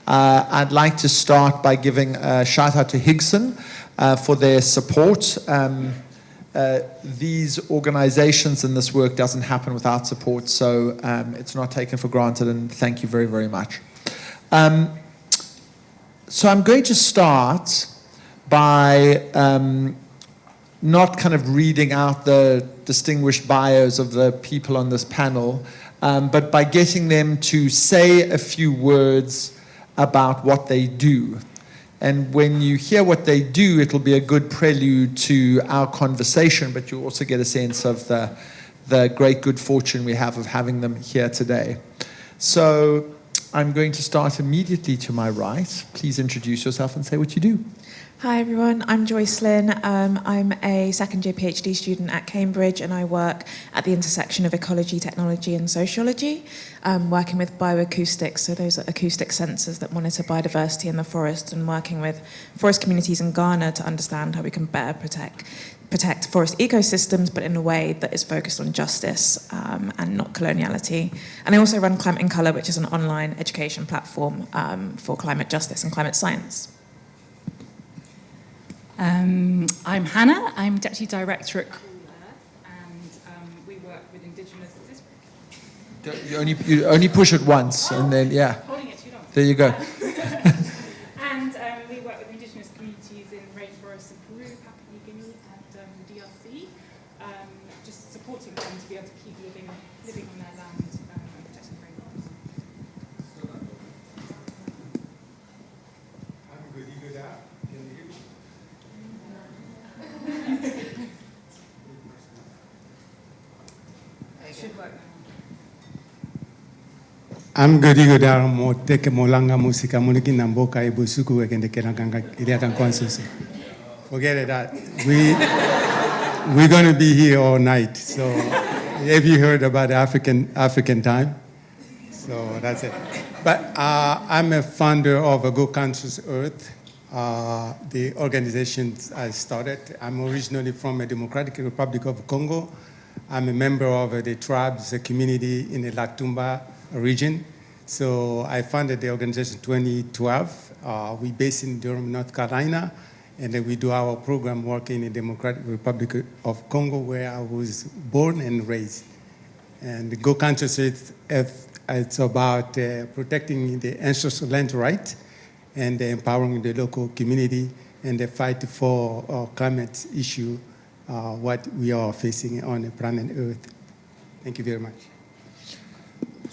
I'd like to start by giving a shout out to Higson for their support. These organizations and this work doesn't happen without support, so it's not taken for granted, and thank you very, very much. So I'm going to start by not kind of reading out the distinguished bios of the people on this panel, but by getting them to say a few words about what they do. And when you hear what they do, it'll be a good prelude to our conversation, but you'll also get a sense of the great good fortune we have of having them here today. So I'm going to start immediately to my right. Please introduce yourself and say what you do. Hi everyone, I'm Joyce Lynn. I'm a second year PhD student at Cambridge, and I work at the intersection of ecology, technology and sociology, working with bioacoustics, so those are acoustic sensors that monitor biodiversity in the forest, and working with forest communities in Ghana to understand how we can better protect forest ecosystems, but in a way that is focused on justice and not coloniality. And I also run Climate in Colour, which is an online education platform for climate justice and climate science. I'm Hannah, I'm Deputy Director at Cool Earth, and we work with Indigenous... You only push it once, and then, yeah. Holding it too long. There you go. And we work with Indigenous communities in rainforests of Peru, Papua New Guinea, and the DRC, just supporting them to be able to keep living on their land and protecting rainforests. I'm Godi. I'm Godi Godar mo teke molanga musika muliki namboka ibusuku egende kenakanga iliatan konsusu. Forget it that. We're going to be here all night. So have you heard about African time? So that's it. But I'm a founder of a Go Conscious Earth, the organization I started. I'm originally from the Democratic Republic of Congo. I'm a member of the tribes community in the Latumba region. So I founded the organization in 2012. We're based in Durham, North Carolina, and then we do our program working in the Democratic Republic of Congo, where I was born and raised. And the Go Conscious Earth, it's about protecting the ancestral land right and empowering the local community and the fight for climate issue, what we are facing on the planet Earth. Thank you very much.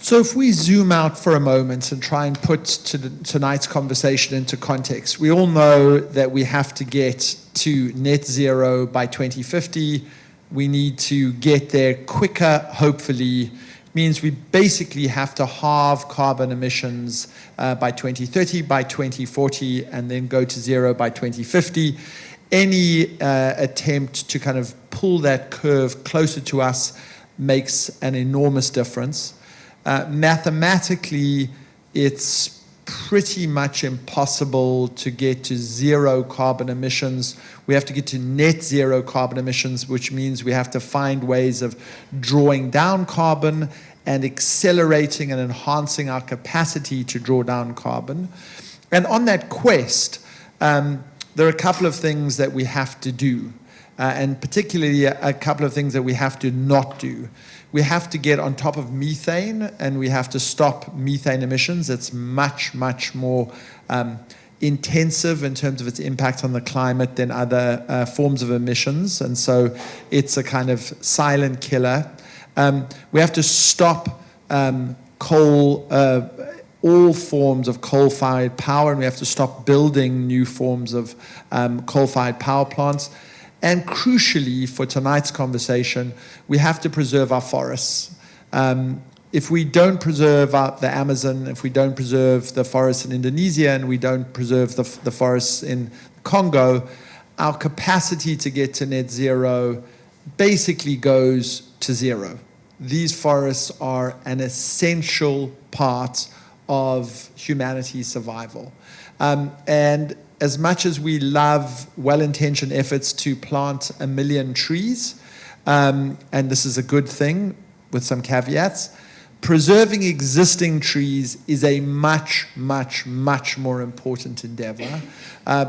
So if we zoom out for a moment and try and put tonight's conversation into context, we all know that we have to get to net zero by 2050. We need to get there quicker, hopefully. It means we basically have to halve carbon emissions by 2030, by 2040, and then go to zero by 2050. Any attempt to kind of pull that curve closer to us makes an enormous difference. Mathematically, it's pretty much impossible to get to zero carbon emissions. We have to get to net zero carbon emissions, which means we have to find ways of drawing down carbon and accelerating and enhancing our capacity to draw down carbon. And on that quest, there are a couple of things that we have to do, and particularly a couple of things that we have to not do. We have to get on top of methane, and we have to stop methane emissions. It's much, much more intensive in terms of its impact on the climate than other forms of emissions, and so it's a kind of silent killer. We have to stop all forms of coal-fired power, and we have to stop building new forms of coal-fired power plants. And crucially, for tonight's conversation, we have to preserve our forests. If we don't preserve the Amazon, if we don't preserve the forests in Indonesia, and we don't preserve the forests in Congo, our capacity to get to net zero basically goes to zero. These forests are an essential part of humanity's survival. And as much as we love well-intentioned efforts to plant 1 million trees, and this is a good thing with some caveats, preserving existing trees is a much, much, much more important endeavor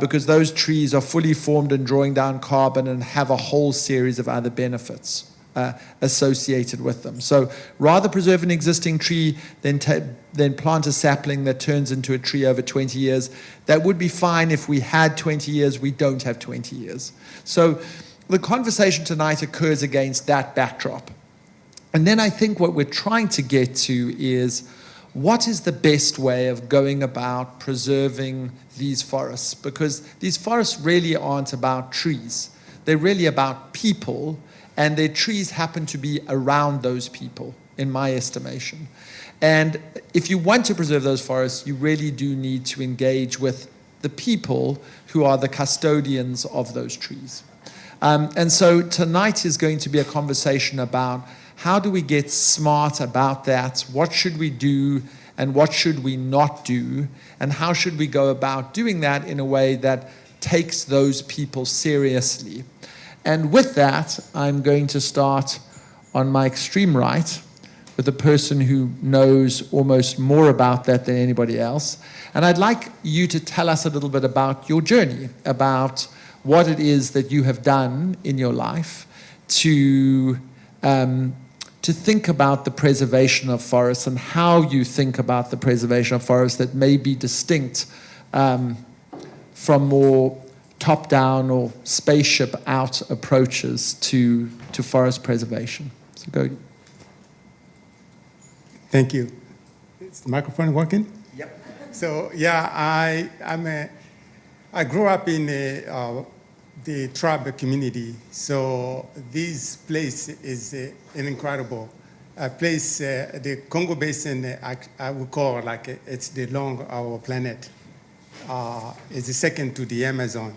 because those trees are fully formed and drawing down carbon and have a whole series of other benefits associated with them. So rather preserve an existing tree than plant a sapling that turns into a tree over 20 years. That would be fine if we had 20 years. We don't have 20 years. So the conversation tonight occurs against that backdrop. And then I think what we're trying to get to is, what is the best way of going about preserving these forests? Because these forests really aren't about trees. They're really about people, and their trees happen to be around those people, in my estimation. And if you want to preserve those forests, you really do need to engage with the people who are the custodians of those trees. And so tonight is going to be a conversation about how do we get smart about that? What should we do and what should we not do? And how should we go about doing that in a way that takes those people seriously? And with that, I'm going to start on my extreme right with a person who knows almost more about that than anybody else. And I'd like you to tell us a little bit about your journey, about what it is that you have done in your life to think about the preservation of forests and how you think about the preservation of forests that may be distinct from more top-down or spaceship-out approaches to forest preservation. So Godi. Thank you. Is the microphone working? Yep. So yeah, I grew up in the tribal community. So this place is an incredible place. The Congo Basin, I would call like it's the lung of our planet. It's the second to the Amazon.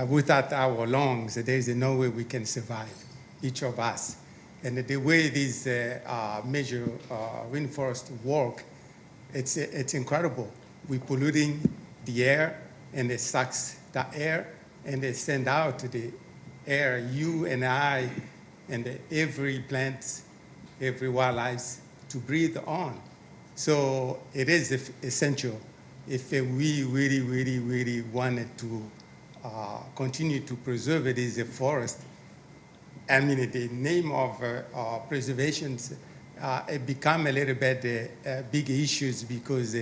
Without our lungs, there is no way we can survive, each of us. And the way these major rainforests work, it's incredible. We're polluting the air, and it sucks the air, and they send out the air, you and I, and every plant, every wildlife, to breathe on. So it is essential if we really, really, really wanted to continue to preserve it as a forest. I mean, the name of preservation, it become a little bit big issues because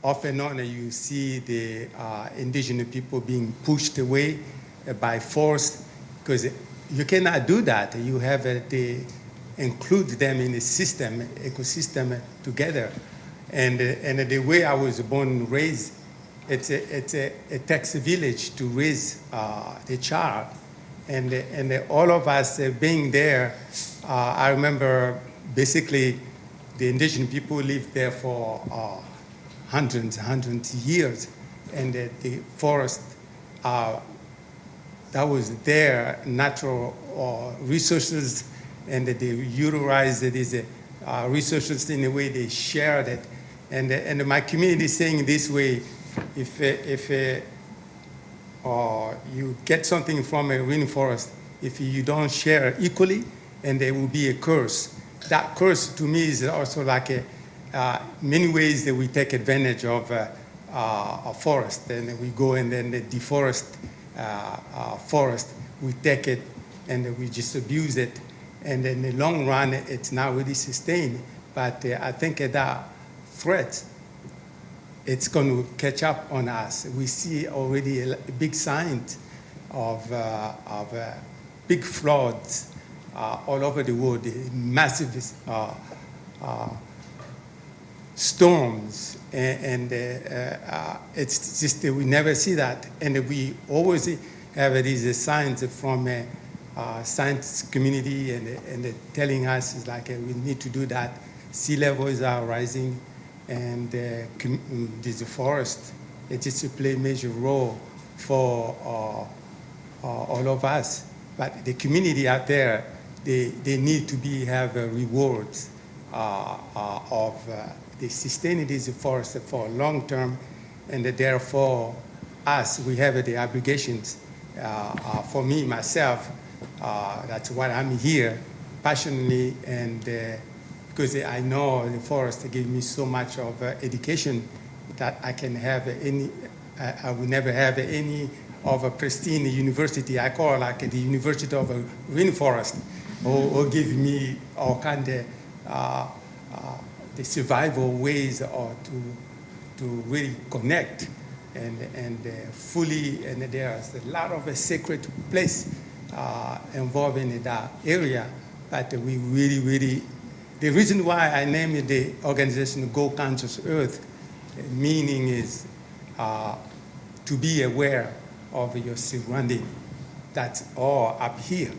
off and on you see the indigenous people being pushed away by force, because you cannot do that. You have to include them in the system, ecosystem together. And the way I was born and raised, it takes a village to raise the child. And all of us being there, I remember basically the indigenous people lived there for hundreds of years. And the forest, that was their natural resources, and they utilized these resources in a way they shared it. And my community is saying this way, if you get something from a rainforest, if you don't share equally, and there will be a curse. That curse to me is also like many ways that we take advantage of a forest, and we go and then deforest forest. We take it and we just abuse it, and in the long run, it's not really sustained. But I think that threat, it's going to catch up on us. We see already a big signs of big floods all over the world, massive storms, and it's just we never see that. And we always have these signs from science community and telling us is like we need to do that. Sea levels are rising, and the forest, it just play a major role for all of us. But the community out there, they need to have rewards of the sustaining these forests for long term, and therefore us, we have the obligations. For me, myself, that's why I'm here passionately, and because I know the forest gave me so much of education that I can have I will never have any of a pristine university. I call like the University of a Rainforest, or give me all kind of the survival ways or to really connect and fully, and there's a lot of a sacred place involved in that area, but we really, the reason why I named the organization Go Conscious Earth, meaning is to be aware of your surrounding. That's all up here.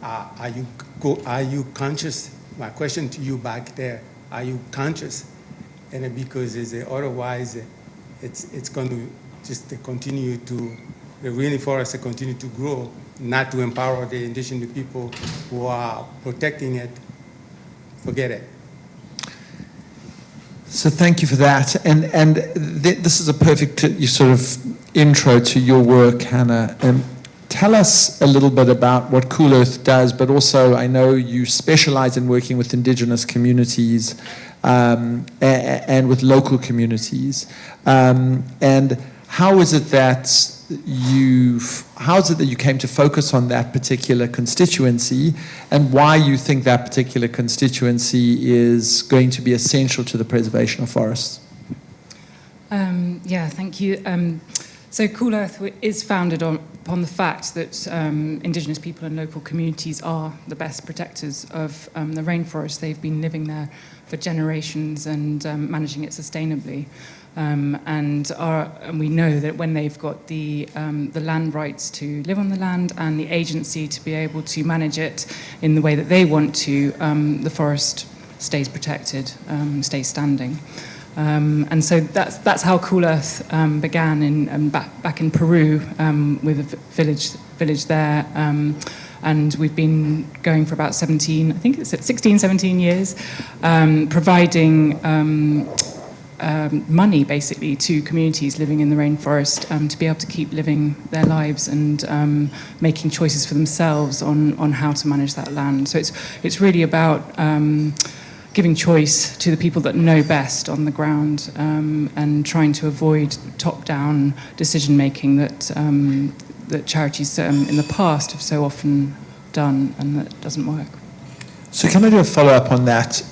Are you conscious? My question to you back there, are you conscious? And because otherwise, it's going to just continue to, the rainforest continue to grow, not to empower the indigenous people who are protecting it. Forget it. So thank you for that. And this is a perfect sort of intro to your work, Hannah. Tell us a little bit about what Cool Earth does, but also I know you specialize in working with indigenous communities and with local communities. And how is it that you came to focus on that particular constituency, and why you think that particular constituency is going to be essential to the preservation of forests? Yeah, thank you. So Cool Earth is founded upon the fact that indigenous people and local communities are the best protectors of the rainforest. They've been living there for generations and managing it sustainably. And we know that when they've got the land rights to live on the land and the agency to be able to manage it in the way that they want to, the forest stays protected, stays standing. And so that's how Cool Earth began back in Peru with a village there. And we've been going for about 16, 17 years, providing money basically to communities living in the rainforest to be able to keep living their lives and making choices for themselves on how to manage that land. So it's really about giving choice to the people that know best on the ground and trying to avoid top-down decision-making that charities in the past have so often done, and that doesn't work. So can I do a follow-up on that?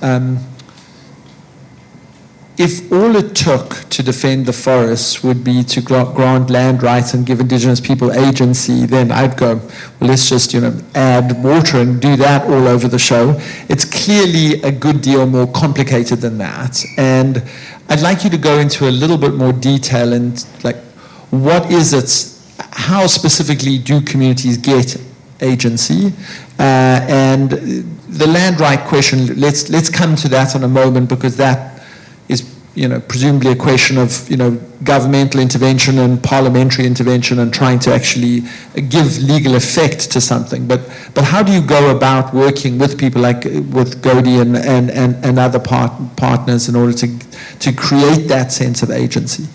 If all it took to defend the forests would be to grant land rights and give indigenous people agency, then I'd go, well, let's just add water and do that all over the show. It's clearly a good deal more complicated than that. And I'd like you to go into a little bit more detail and what is it, how specifically do communities get agency? And the land right question, let's come to that in a moment, because that is presumably a question of governmental intervention and parliamentary intervention and trying to actually give legal effect to something. But how do you go about working with people like with Godi and other partners in order to create that sense of agency?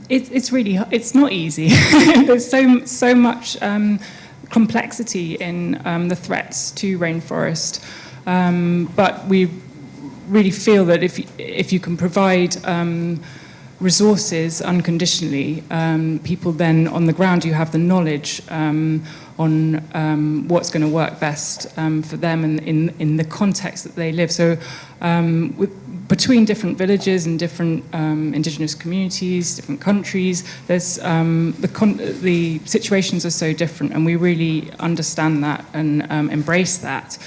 It's not easy. There's so much complexity in the threats to rainforest, but we really feel that if you can provide resources unconditionally, people then on the ground, you have the knowledge on what's going to work best for them and in the context that they live. So between different villages and different indigenous communities, different countries, there's the situations are so different, and we really understand that and embrace that.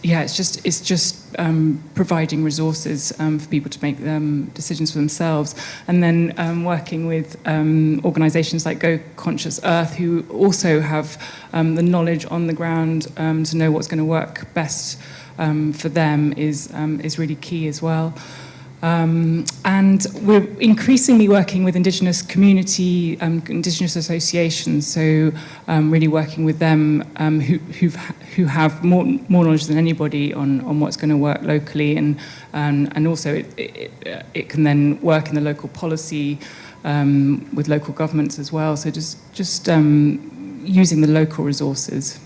Yeah, it's just providing resources for people to make decisions for themselves, and then working with organisations like Go Conscious Earth, who also have the knowledge on the ground to know what's going to work best for them is really key as well. And we're increasingly working with Indigenous community, Indigenous associations, so really working with them who have more knowledge than anybody on what's going to work locally, and also it can then work in the local policy with local governments as well. So just using the local resources.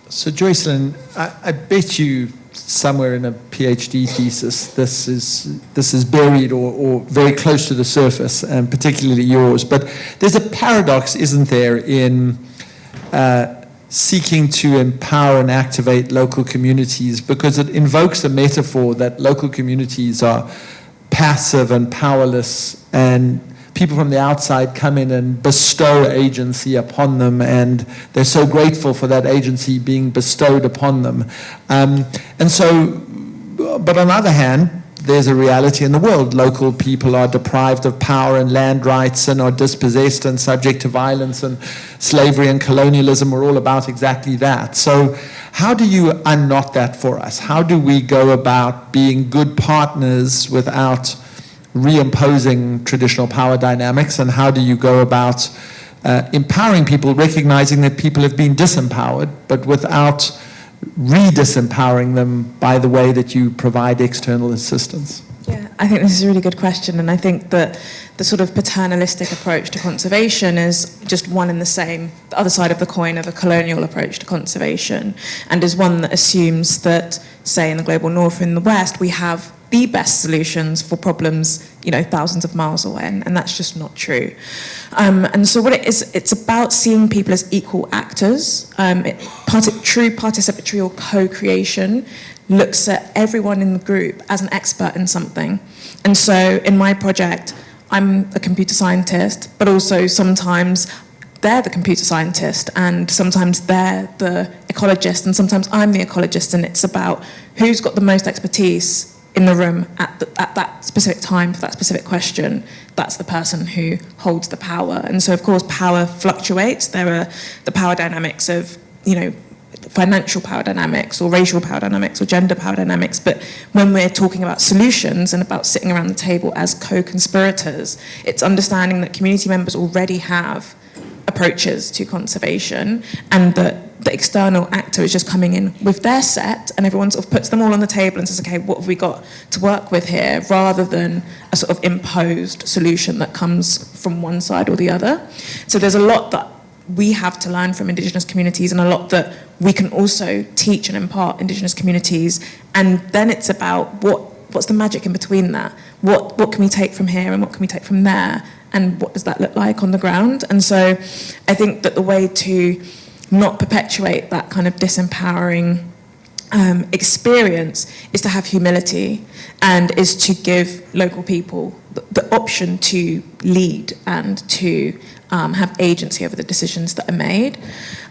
So Joycelyn, I bet you somewhere in a PhD thesis this is buried or very close to the surface, and particularly yours. But there's a paradox, isn't there, in seeking to empower and activate local communities, because it invokes a metaphor that local communities are passive and powerless, and people from the outside come in and bestow agency upon them, and they're so grateful for that agency being bestowed upon them. And so, but on the other hand, there's a reality in the world. Local people are deprived of power and land rights and are dispossessed and subject to violence, and slavery and colonialism are all about exactly that. So how do you unknot that for us? How do we go about being good partners without reimposing traditional power dynamics, and how do you go about empowering people, recognizing that people have been disempowered, but without re-disempowering them by the way that you provide external assistance? Yeah, I think this is a really good question, and I think that the sort of paternalistic approach to conservation is just one and the same, the other side of the coin of a colonial approach to conservation, and is one that assumes that, say, in the global north or in the west, we have the best solutions for problems, thousands of miles away, and that's just not true. And so what it is, it's about seeing people as equal actors. True participatory or co-creation looks at everyone in the group as an expert in something. And so in my project, I'm a computer scientist, but also sometimes they're the computer scientist, and sometimes they're the ecologist, and sometimes I'm the ecologist, and it's about who's got the most expertise in the room at that specific time for that specific question. That's the person who holds the power. And so, of course, power fluctuates. There are the power dynamics of, financial power dynamics or racial power dynamics or gender power dynamics. But when we're talking about solutions and about sitting around the table as co-conspirators, it's understanding that community members already have approaches to conservation, and that the external actor is just coming in with their set, and everyone sort of puts them all on the table and says, okay, what have we got to work with here, rather than a sort of imposed solution that comes from one side or the other. So there's a lot that we have to learn from Indigenous communities, and a lot that we can also teach and impart Indigenous communities. And then it's about what's the magic in between that? What can we take from here and what can we take from there? And what does that look like on the ground? And so I think that the way to not perpetuate that kind of disempowering experience is to have humility, and is to give local people the option to lead and to have agency over the decisions that are made.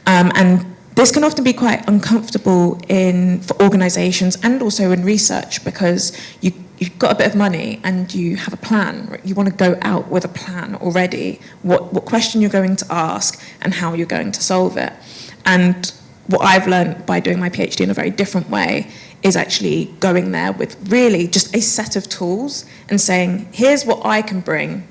And this can often be quite uncomfortable for organisations and also in research, because you've got a bit of money and you have a plan. You want to go out with a plan already, what question you're going to ask and how you're going to solve it. And what I've learned by doing my PhD in a very different way is actually going there with really just a set of tools and saying, here's what I can bring,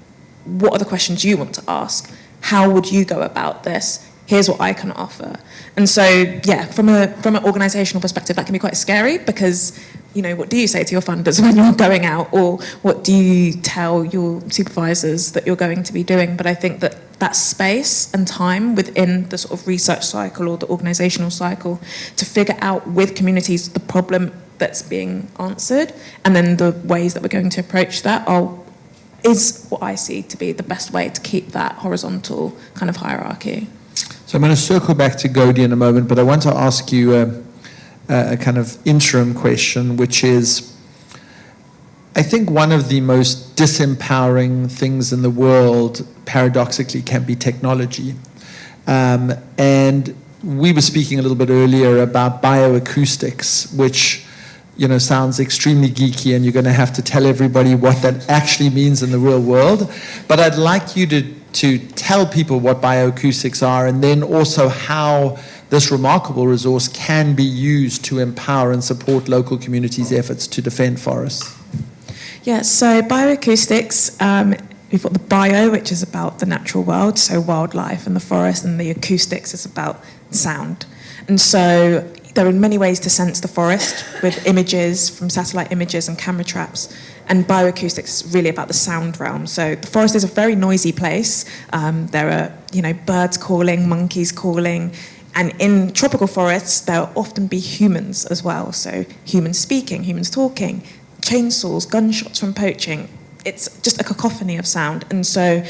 what are the questions you want to ask, how would you go about this, here's what I can offer. And so, yeah, from an organisational perspective, that can be quite scary, because, what do you say to your funders when you're going out, or what do you tell your supervisors that you're going to be doing? But I think that space and time within the sort of research cycle or the organisational cycle to figure out with communities the problem that's being answered, and then the ways that we're going to approach that is what I see to be the best way to keep that horizontal kind of hierarchy. So I'm going to circle back to Godi in a moment, but I want to ask you a kind of interim question, which is, I think one of the most disempowering things in the world, paradoxically, can be technology. And we were speaking a little bit earlier about bioacoustics, which sounds extremely geeky, and you're going to have to tell everybody what that actually means in the real world. But I'd like you to tell people what bioacoustics are, and then also how this remarkable resource can be used to empower and support local communities' efforts to defend forests. Yeah, so bioacoustics, we've got the bio, which is about the natural world, so wildlife and the forest, and the acoustics is about sound. And so there are many ways to sense the forest, with images from satellite images and camera traps. And bioacoustics is really about the sound realm. So the forest is a very noisy place. There are, birds calling, monkeys calling, And in tropical forests, there'll often be humans as well. So humans speaking, humans talking, chainsaws, gunshots from poaching. It's just a cacophony of sound. And so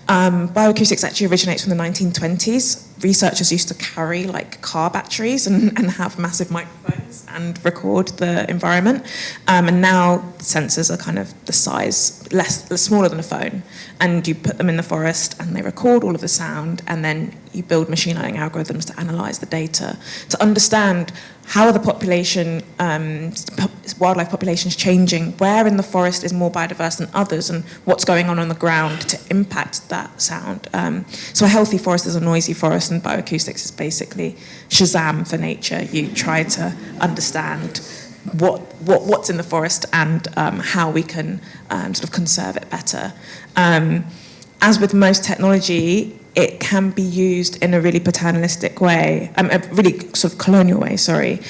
bioacoustics actually originates from the 1920s. Researchers used to carry like car batteries and have massive microphones and record the environment. And now sensors are kind of the size, smaller than a phone. And you put them in the forest and they record all of the sound, and then you build machine learning algorithms to analyze the data, to understand how the population, wildlife population is changing, where in the forest is more biodiverse than others, and what's going on the ground to impact that sound. So a healthy forest is a noisy forest, and bioacoustics is basically Shazam for nature. You try to understand what's in the forest and how we can sort of conserve it better. As with most technology, it can be used in a really paternalistic way, a really sort of colonial way, sorry.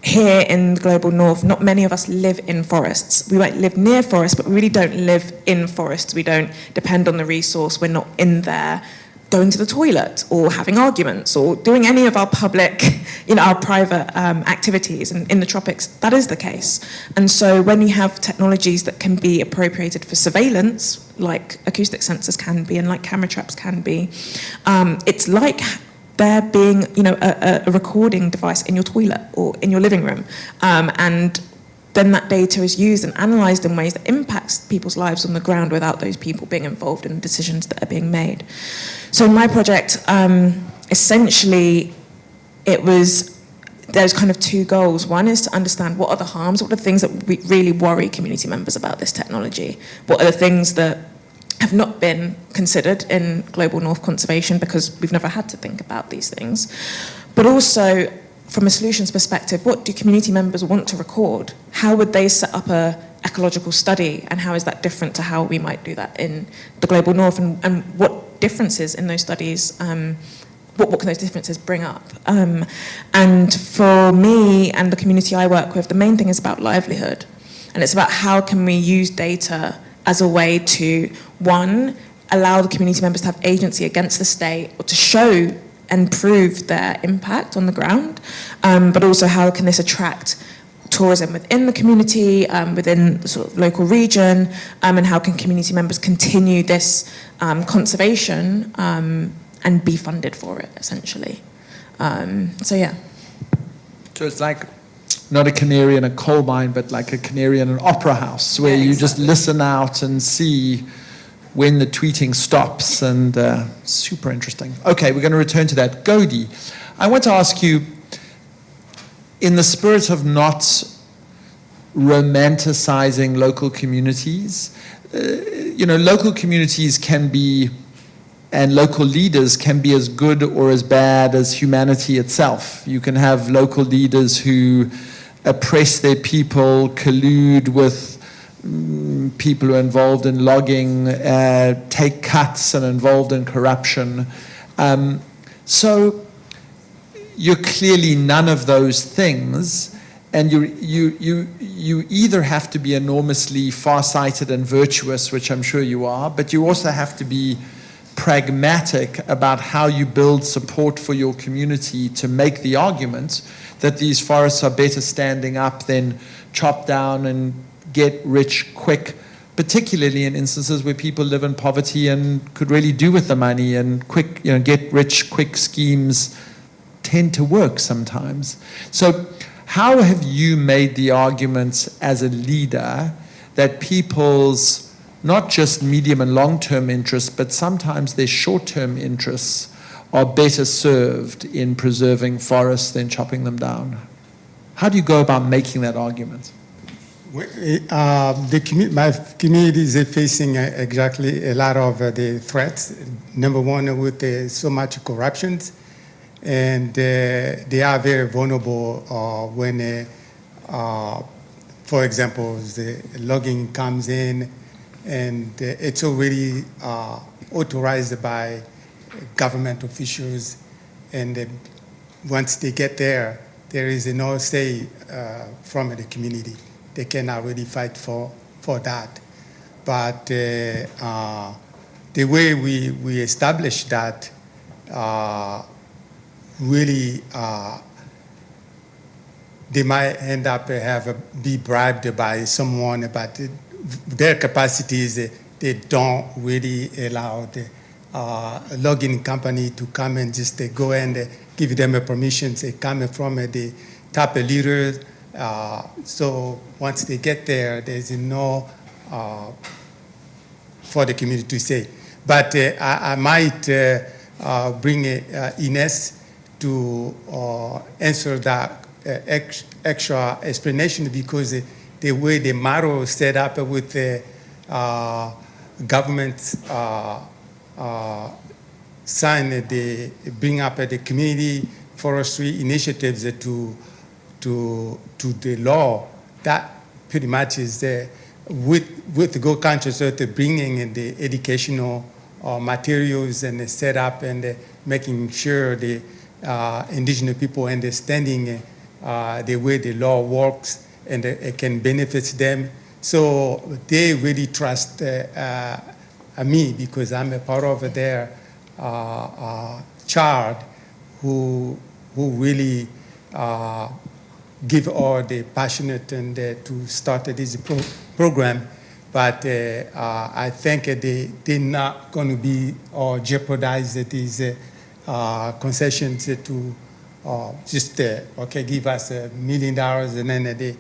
Here in the global north, not many of us live in forests. We might live near forests, but we really don't live in forests. We don't depend on the resource. We're not in there going to the toilet or having arguments or doing any of our public, our private activities. And in the tropics, that is the case. And so when you have technologies that can be appropriated for surveillance, like acoustic sensors can be and like camera traps can be, it's like there being, a recording device in your toilet or in your living room. And then that data is used and analysed in ways that impacts people's lives on the ground without those people being involved in the decisions that are being made. So in my project, essentially, there's kind of two goals. One is to understand what are the harms, what are the things that really worry community members about this technology? What are the things that have not been considered in global north conservation because we've never had to think about these things? But also, from a solutions perspective, what do community members want to record? How would they set up a ecological study, and how is that different to how we might do that in the global north, and what differences in those studies, what can those differences bring up? And for me and the community I work with, the main thing is about livelihood, and it's about how can we use data as a way to, one, allow the community members to have agency against the state, or to show and prove their impact on the ground, but also how can this attract tourism within the community, within the sort of local region, and how can community members continue this conservation and be funded for it, essentially. So yeah. So it's like not a canary in a coal mine, but like a canary in an opera house, where you just listen out and see when the tweeting stops, and super interesting. Okay, we're going to return to that. Godi, I want to ask you, in the spirit of not romanticizing local communities, local communities can be, and local leaders can be as good or as bad as humanity itself. You can have local leaders who oppress their people, collude with people who are involved in logging, take cuts and involved in corruption. So you're clearly none of those things, and you either have to be enormously farsighted and virtuous, which I'm sure you are, but you also have to be pragmatic about how you build support for your community to make the argument that these forests are better standing up than chopped down and get rich quick, particularly in instances where people live in poverty and could really do with the money, and quick, get rich quick schemes tend to work sometimes. So how have you made the argument as a leader that people's not just medium and long-term interests, but sometimes their short-term interests are better served in preserving forests than chopping them down? How do you go about making that argument? My communities are facing exactly a lot of the threats. Number one, with so much corruption, and they are very vulnerable when, for example, the logging comes in, and it's already authorized by government officials, and once they get there, there is no say from the community. They cannot really fight for that. But the way we establish that, really, they might end up be bribed by someone, but their capacities, they don't really allow the logging company to come and just go and give them a permission. They come from the top leaders. So once they get there, there's no for the community to say. But I might bring Ines to answer that extra explanation, because the way the model is set up with the government sign, they bring up the community forestry initiatives to the law, that pretty much is with the Go Conscious Earth bringing in the educational materials and the setup and making sure the indigenous people understanding the way the law works and it can benefit them. So they really trust me, because I'm a part of their child who really give all the passionate and to start this program. But I think they're not going to be or jeopardize these concessions to just give us $1 million and then they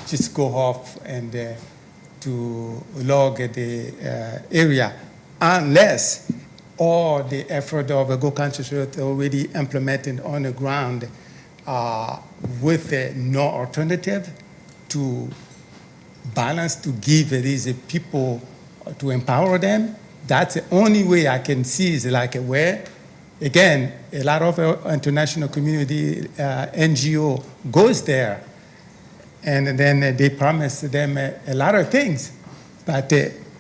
just go off and to log the area, unless all the effort of a Go Conscious Earth already implemented on the ground with no alternative to balance, to give these people, to empower them. That's the only way I can see is like where, again, a lot of international community NGO goes there, and then they promise them a lot of things, but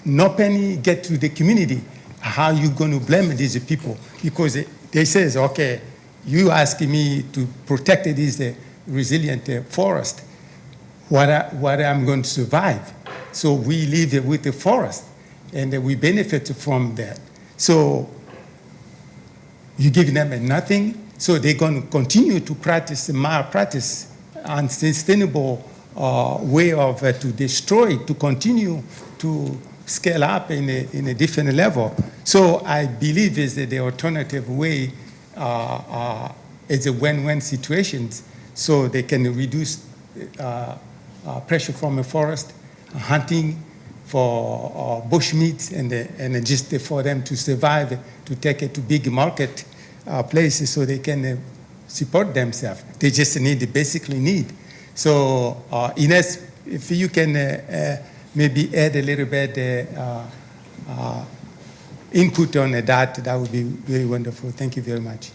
no penny get to the community. How you going to blame these people? Because they says, okay, you asking me to protect this resilient forest, what I'm going to survive? So we live with the forest, and we benefit from that. So you give them nothing, so they're going to continue to practice malpractice, unsustainable way of to destroy, to continue to scale up in a different level. So I believe is that the alternative way is a win-win situations, so they can reduce pressure from the forest, hunting for bush meat, and just for them to survive, to take it to big market places so they can support themselves. They just basically need. So Ines, if you can maybe add a little bit input on that would be very wonderful. Thank you very much.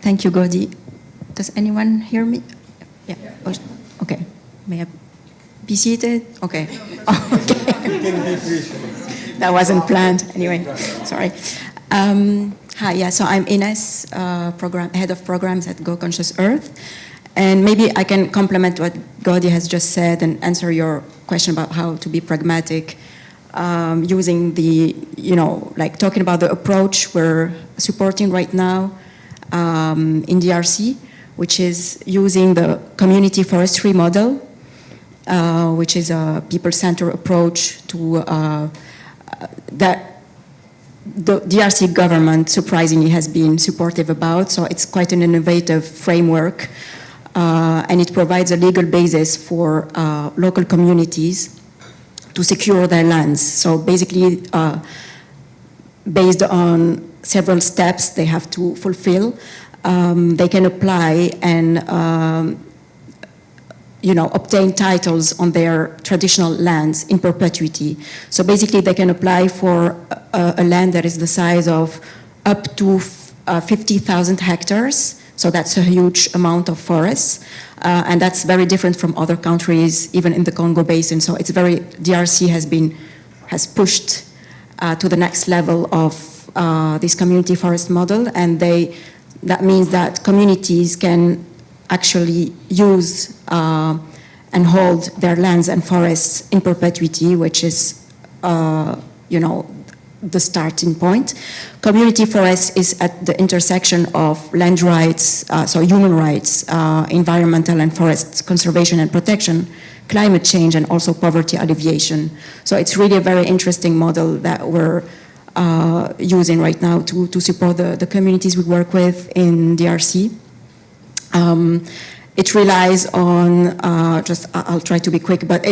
Thank you, Godi. Does anyone hear me? Yeah. Oh, okay. May I be seated? Okay. That wasn't planned. Anyway, sorry. Hi, yeah, so I'm Ines, head of programs at Go Conscious Earth. And maybe I can complement what Godi has just said and answer your question about how to be pragmatic, using the, like talking about the approach we're supporting right now in DRC, which is using the community forestry model, which is a people-centered approach to that the DRC government surprisingly has been supportive about. So it's quite an innovative framework, and it provides a legal basis for local communities to secure their lands. So basically, based on several steps they have to fulfill, they can apply and obtain titles on their traditional lands in perpetuity. So basically they can apply for a land that is the size of up to 50,000 hectares. So that's a huge amount of forests. And that's very different from other countries, even in the Congo Basin. So it's DRC has pushed to the next level of this community forest model. And that means that communities can actually use and hold their lands and forests in perpetuity, which is, the the starting point. Community forest is at the intersection of land rights, so human rights, environmental and forest conservation and protection, climate change, and also poverty alleviation. So it's really a very interesting model that we're using right now to support the communities we work with in DRC. It relies on, I'll try to be quick, but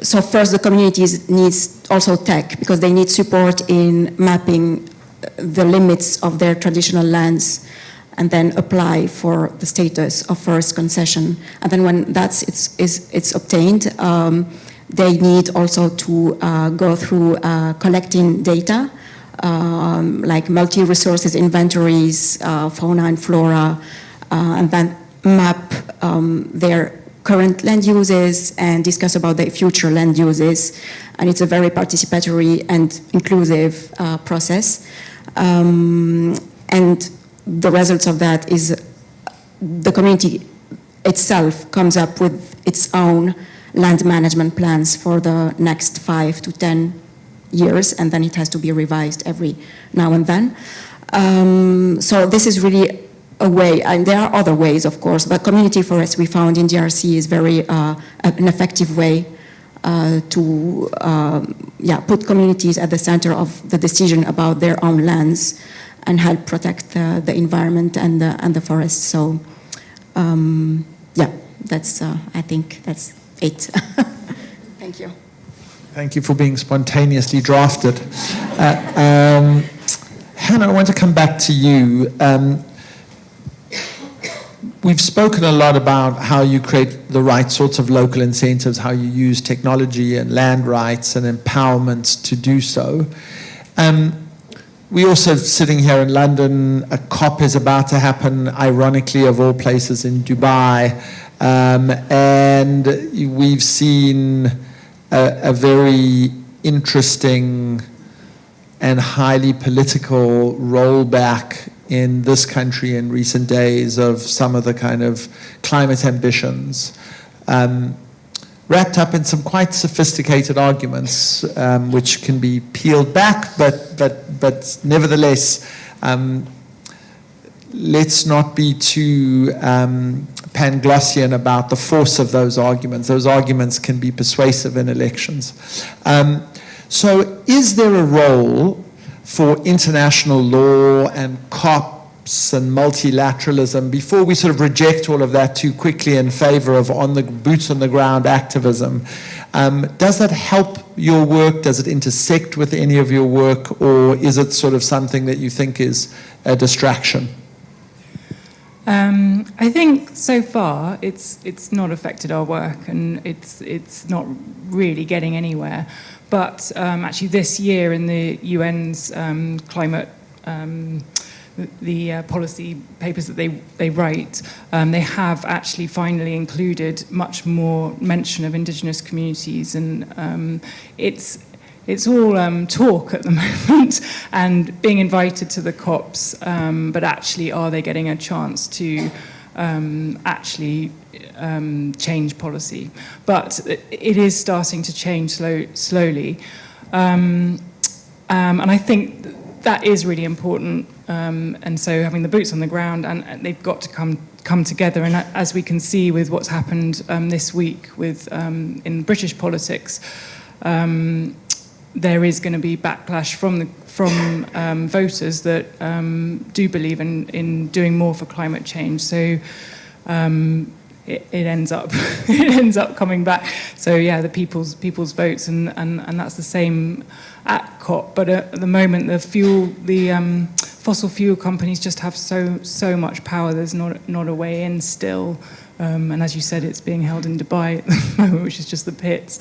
so first the communities needs also tech, because they need support in mapping the limits of their traditional lands and then apply for the status of forest concession. And then when it's obtained, they need also to go through collecting data, like multi-resources inventories, fauna and flora, and then map their current land uses and discuss about the future land uses. And it's a very participatory and inclusive process. And the results of that is the community itself comes up with its own land management plans for the next 5 to 10 years, and then it has to be revised every now and then. So this is really a way, and there are other ways, of course, but community forest we found in DRC is very an effective way to put communities at the center of the decision about their own lands and help protect the environment and the forests. So that's I think that's it. Thank you. Thank you for being spontaneously drafted. Hannah, I want to come back to you. We've spoken a lot about how you create the right sorts of local incentives, how you use technology and land rights and empowerment to do so. We also, sitting here in London, a COP is about to happen, ironically, of all places, in Dubai. And we've seen a very interesting and highly political rollback in this country in recent days of some of the kind of climate ambitions, wrapped up in some quite sophisticated arguments, which can be peeled back, but nevertheless, let's not be too Panglossian about the force of those arguments. Those arguments can be persuasive in elections. So is there a role for international law and COPs and multilateralism before we sort of reject all of that too quickly in favor of boots on the ground activism? Does that help your work? Does it intersect with any of your work, or is it sort of something that you think is a distraction? I think so far it's not affected our work, and it's not really getting anywhere. But actually this year in the UN's climate, the policy papers that they write, they have actually finally included much more mention of indigenous communities, and it's all talk at the moment and being invited to the COPs, but actually are they getting a chance to actually change policy? But it is starting to change slowly. And I think that is really important. And so having the boots on the ground, and they've got to come together. And as we can see with what's happened this week with in British politics, there is going to be backlash from voters that do believe in doing more for climate change. So it ends up coming back. So yeah, the people's votes, and that's the same at COP. But at the moment, the fossil fuel companies just have so much power. There's not a way in still. And as you said, it's being held in Dubai at the moment, which is just the pits.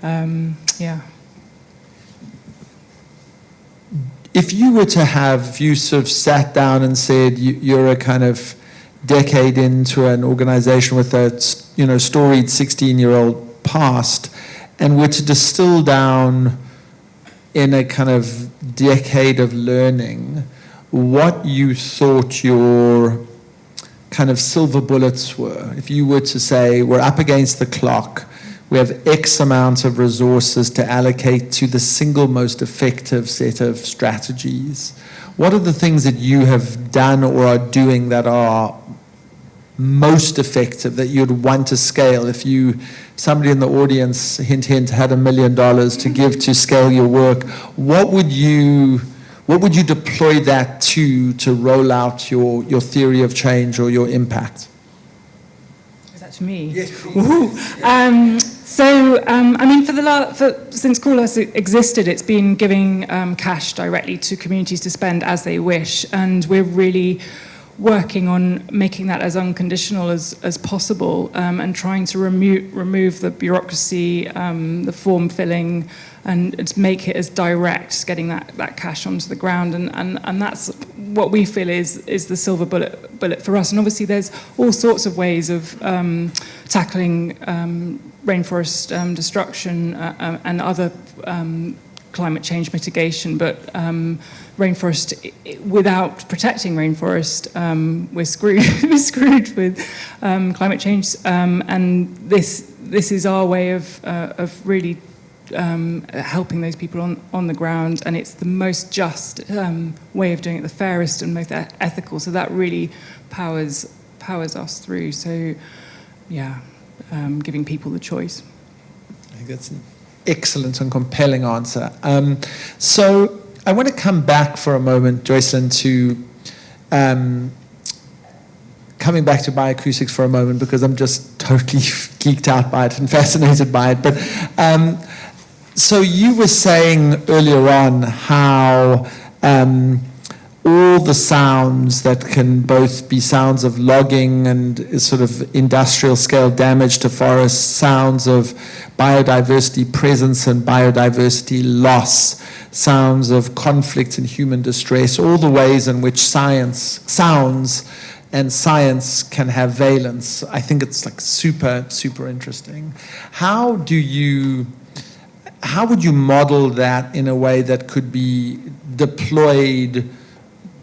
Yeah. If you were to have, you sort of sat down and said you're a kind of decade into an organization with a storied 16-year-old past, and were to distill down in a kind of decade of learning what you thought your kind of silver bullets were. If you were to say, we're up against the clock, we have X amount of resources to allocate to the single most effective set of strategies. What are the things that you have done or are doing that are most effective, that you'd want to scale? If somebody in the audience, hint, hint, had $1 million to give to scale your work, what would you deploy that to roll out your theory of change or your impact? Is that to me? Yes, please. I mean, since Cool Earth existed, it's been giving cash directly to communities to spend as they wish, and we're really working on making that as unconditional as possible, and trying to remove the bureaucracy, the form filling, and to make it as direct, getting that cash onto the ground, and that's what we feel is the silver bullet for us. And obviously there's all sorts of ways of tackling rainforest destruction and other climate change mitigation, but rainforest, without protecting rainforest, we're screwed with climate change, and this is our way of really helping those people on the ground, and it's the most just way of doing it, the fairest and most ethical. So that really powers us through. So, yeah, giving people the choice. I think that's an excellent and compelling answer. So I want to come back for a moment, Joycelyn, to coming back to bioacoustics for a moment, because I'm just totally geeked out by it and fascinated by it. But so you were saying earlier on how all the sounds that can both be sounds of logging and sort of industrial scale damage to forests, sounds of biodiversity presence and biodiversity loss, sounds of conflict and human distress, all the ways in which sounds and science can have valence. I think it's like super, super interesting. How would you model that in a way that could be deployed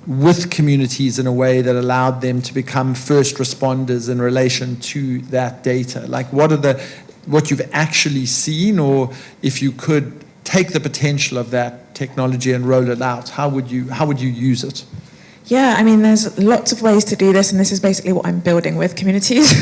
with communities in a way that allowed them to become first responders in relation to that data? Like, what you've actually seen, or if you could take the potential of that technology and roll it out, how would you use it? Yeah, I mean, there's lots of ways to do this, and this is basically what I'm building with communities.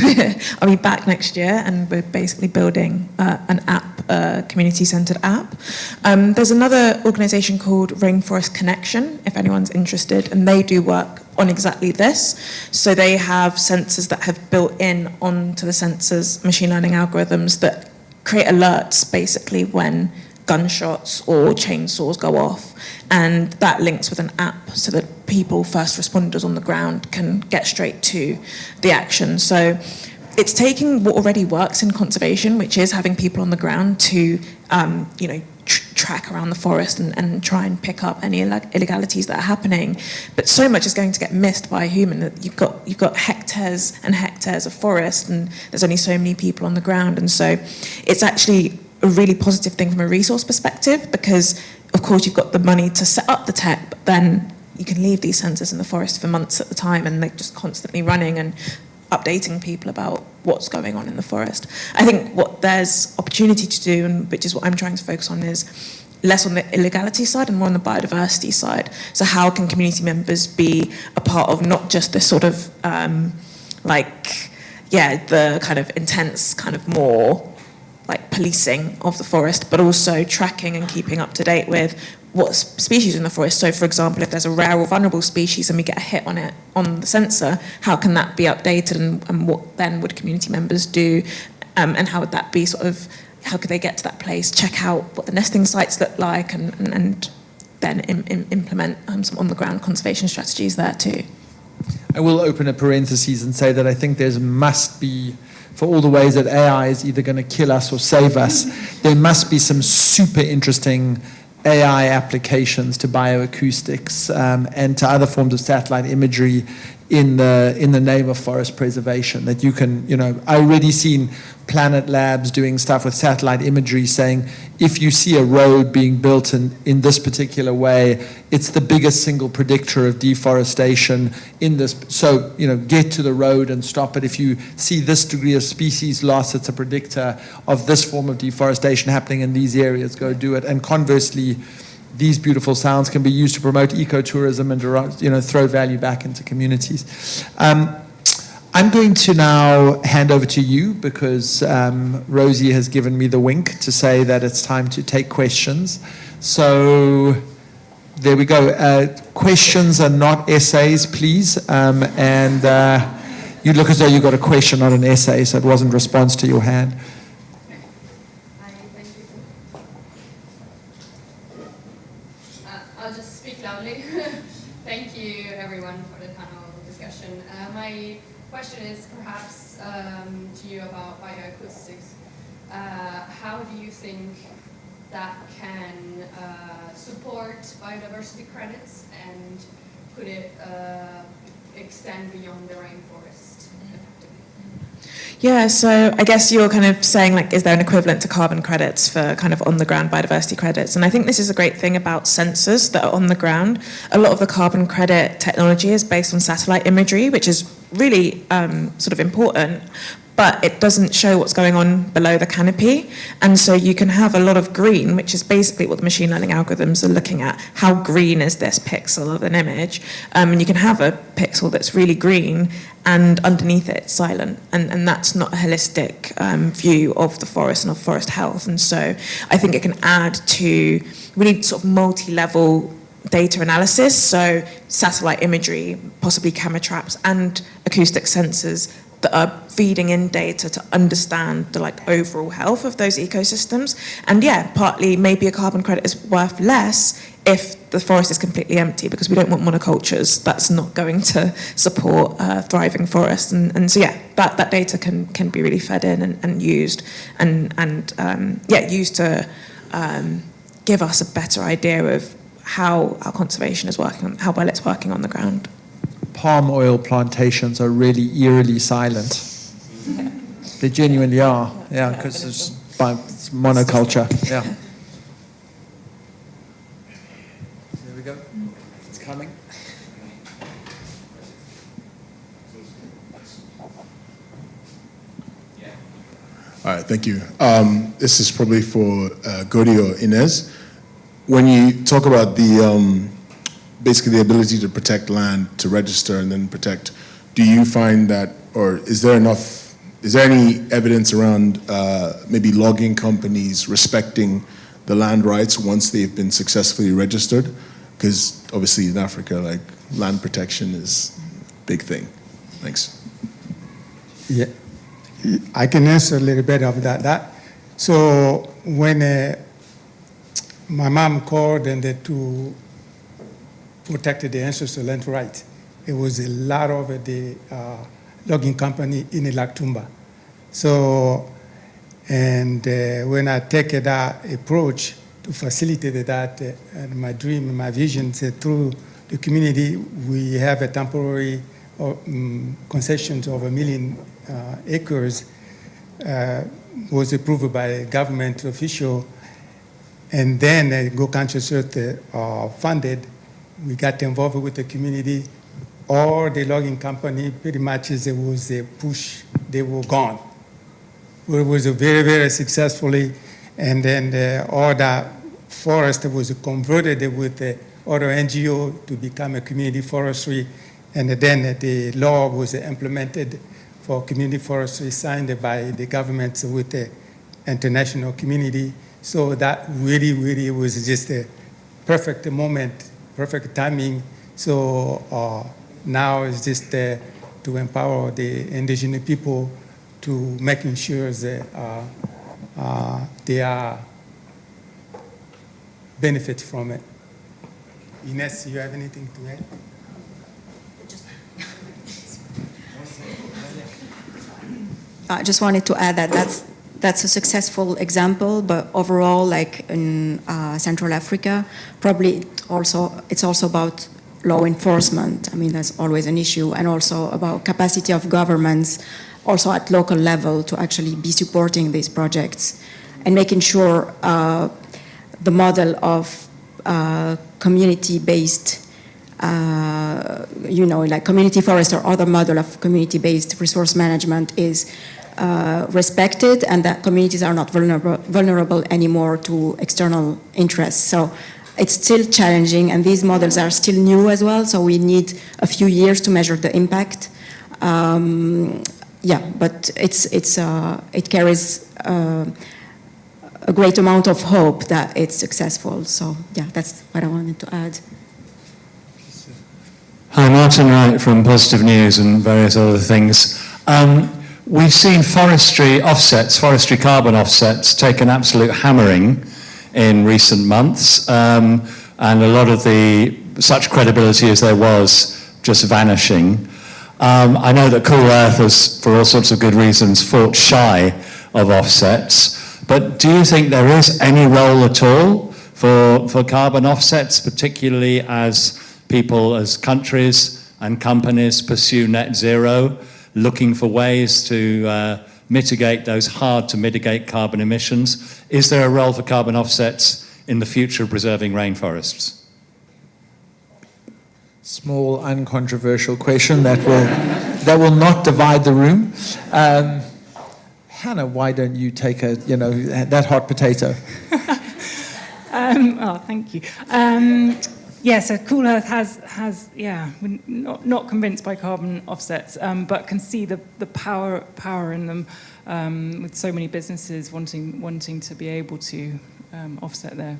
I'll be back next year, and we're basically building an app, a community-centered app. There's another organization called Rainforest Connection, if anyone's interested, and they do work on exactly this. So they have sensors that have built in onto the sensors machine learning algorithms that create alerts, basically, when gunshots or chainsaws go off, and that links with an app so that people, first responders on the ground, can get straight to the action. So it's taking what already works in conservation, which is having people on the ground to track around the forest and try and pick up any illegalities that are happening. But so much is going to get missed by a human. That you've got hectares and hectares of forest, and there's only so many people on the ground. And so it's actually a really positive thing from a resource perspective, because of course you've got the money to set up the tech, but then you can leave these sensors in the forest for months at a time, and they're just constantly running and updating people about what's going on in the forest. I think what there's opportunity to do, and which is what I'm trying to focus on, is less on the illegality side and more on the biodiversity side. So how can community members be a part of not just this sort of the kind of intense, kind of more like policing of the forest, but also tracking and keeping up to date with what species in the forest. So for example, if there's a rare or vulnerable species and we get a hit on it on the sensor, how can that be updated, and what then would community members do, and how would that be how could they get to that place, check out what the nesting sites look like, and then implement some on the ground conservation strategies there too. I will open a parenthesis and say that I think must be, for all the ways that AI is either going to kill us or save us, there must be some super interesting AI applications to bioacoustics and to other forms of satellite imagery in the name of forest preservation. That you can, I already seen Planet Labs doing stuff with satellite imagery saying, if you see a road being built in this particular way, it's the biggest single predictor of deforestation in this. So, get to the road and stop it. If you see this degree of species loss, it's a predictor of this form of deforestation happening in these areas, go do it. And conversely, these beautiful sounds can be used to promote ecotourism and throw value back into communities. I'm going to now hand over to you because Rosie has given me the wink to say that it's time to take questions. So there we go. Questions are not essays, please. And you look as though you got a question, not an essay, so it wasn't response to your hand. I'll just speak loudly. Thank you, everyone, for the panel discussion. My question is perhaps to you about bioacoustics. How do you think that can support biodiversity credits, and could it extend beyond the rainforest effectively? Yeah, so I guess you're kind of saying, like, is there an equivalent to carbon credits for kind of on-the-ground biodiversity credits? And I think this is a great thing about sensors that are on the ground. A lot of the carbon credit technology is based on satellite imagery, which is really sort of important, but it doesn't show what's going on below the canopy. And so you can have a lot of green, which is basically what the machine learning algorithms are looking at. How green is this pixel of an image? And you can have a pixel that's really green and underneath it it's silent. And that's not a holistic view of the forest and of forest health. And so I think it can add to really sort of multi-level data analysis, so satellite imagery, possibly camera traps, and acoustic sensors that are feeding in data to understand the overall health of those ecosystems. And yeah, partly maybe a carbon credit is worth less if the forest is completely empty, because we don't want monocultures. That's not going to support thriving forests. And so yeah, that data can be really fed in and used used to give us a better idea of how our conservation is working, how well it's working on the ground. Palm oil plantations are really eerily silent. Yeah. They genuinely are, yeah, because it's monoculture, yeah. There we go. It's coming. All right, thank you. This is probably for Godi or Inez. When you talk about the basically the ability to protect land, to register and then protect, do you find that, or is there any evidence around maybe logging companies respecting the land rights once they've been successfully registered? Because obviously in Africa, land protection is a big thing. Thanks. Yeah, I can answer a little bit of that. So when my mom called and to protect the ancestral land right, it was a lot of the logging company in Laktumba. So, and when I take that approach to facilitate that, and my dream, my vision, through the community, we have a temporary concessions of 1 million acres was approved by a government official, and then Go Conscious Earth funded. We got involved with the community. All the logging company, pretty much as it was a push, they were gone. It was very, very successfully, and then all that forest was converted with the other NGO to become a community forestry, and then the law was implemented for community forestry signed by the governments with the international community. So that really, really was just a perfect moment, perfect timing. So now it's just to empower the indigenous people to making sure that they are benefit from it. Ines, you have anything to add? I just wanted to add that that's a successful example, but overall, like in Central Africa, probably it's also about law enforcement. I mean, that's always an issue, and also about capacity of governments, also at local level, to actually be supporting these projects and making sure the model of community-based, like community forest or other model of community-based resource management is respected, and that communities are not vulnerable anymore to external interests. So it's still challenging, and these models are still new as well, so we need a few years to measure the impact. But it carries a great amount of hope that it's successful. So yeah, that's what I wanted to add. Hi, Martin Wright from Positive News and various other things. We've seen forestry carbon offsets, take an absolute hammering in recent months, and a lot of such credibility as there was just vanishing. I know that Cool Earth has, for all sorts of good reasons, fought shy of offsets, but do you think there is any role at all for carbon offsets, particularly as people, as countries and companies pursue net zero, looking for ways to mitigate those hard to mitigate carbon emissions? Is there a role for carbon offsets in the future of preserving rainforests? Small, uncontroversial question that will not divide the room. Hannah, why don't you take that hot potato? Thank you. So Cool Earth has we're not convinced by carbon offsets, but can see the power in them, with so many businesses wanting to be able to offset the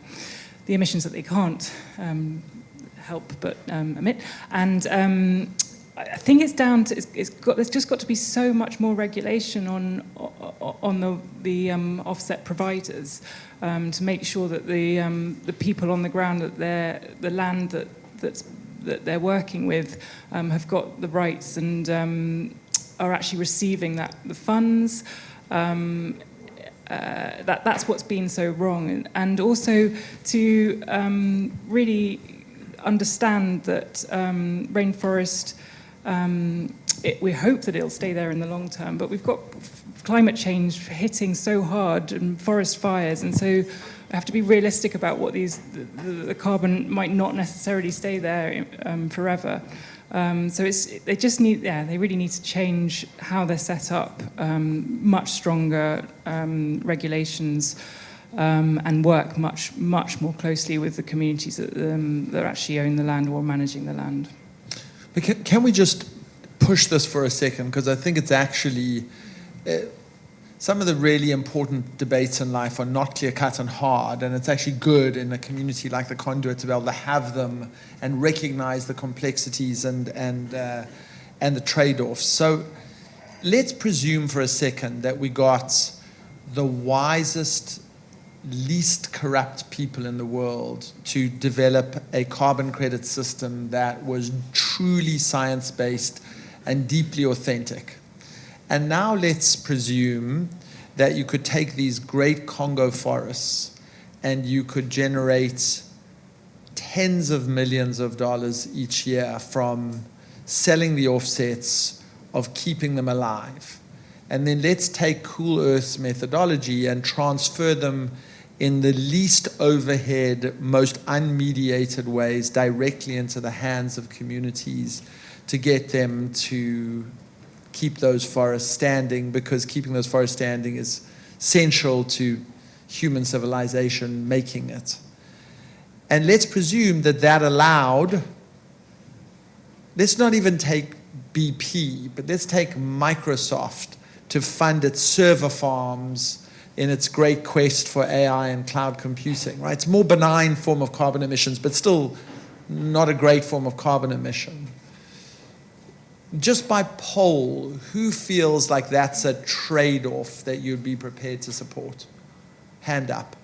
emissions that they can't help but emit. And I think it's down to there's just got to be so much more regulation on the offset providers, to make sure that the people on the ground, that the land that they're working with, have got the rights and are actually receiving the funds. That's what's been so wrong, and also to really understand that rainforest. We hope that it'll stay there in the long term, but we've got climate change hitting so hard and forest fires, and so we have to be realistic about what the carbon might not necessarily stay there forever. So they really need to change how they're set up, much stronger regulations, and work much more closely with the communities that actually own the land or managing the land. But can we just push this for a second? Because I think it's actually, some of the really important debates in life are not clear-cut and hard, and it's actually good in a community like the Conduit to be able to have them and recognize the complexities and the trade-offs. So let's presume for a second that we got the wisest, least corrupt people in the world to develop a carbon credit system that was truly science-based and deeply authentic. And now let's presume that you could take these great Congo forests and you could generate tens of millions of dollars each year from selling the offsets of keeping them alive. And then let's take Cool Earth's methodology and transfer them in the least overhead, most unmediated ways directly into the hands of communities to get them to keep those forests standing, because keeping those forests standing is essential to human civilization making it. And let's presume that allowed, let's not even take BP, but let's take Microsoft to fund its server farms in its great quest for AI and cloud computing, right? It's a more benign form of carbon emissions, but still not a great form of carbon emission. Just by poll, who feels like that's a trade-off that you'd be prepared to support? Hand up.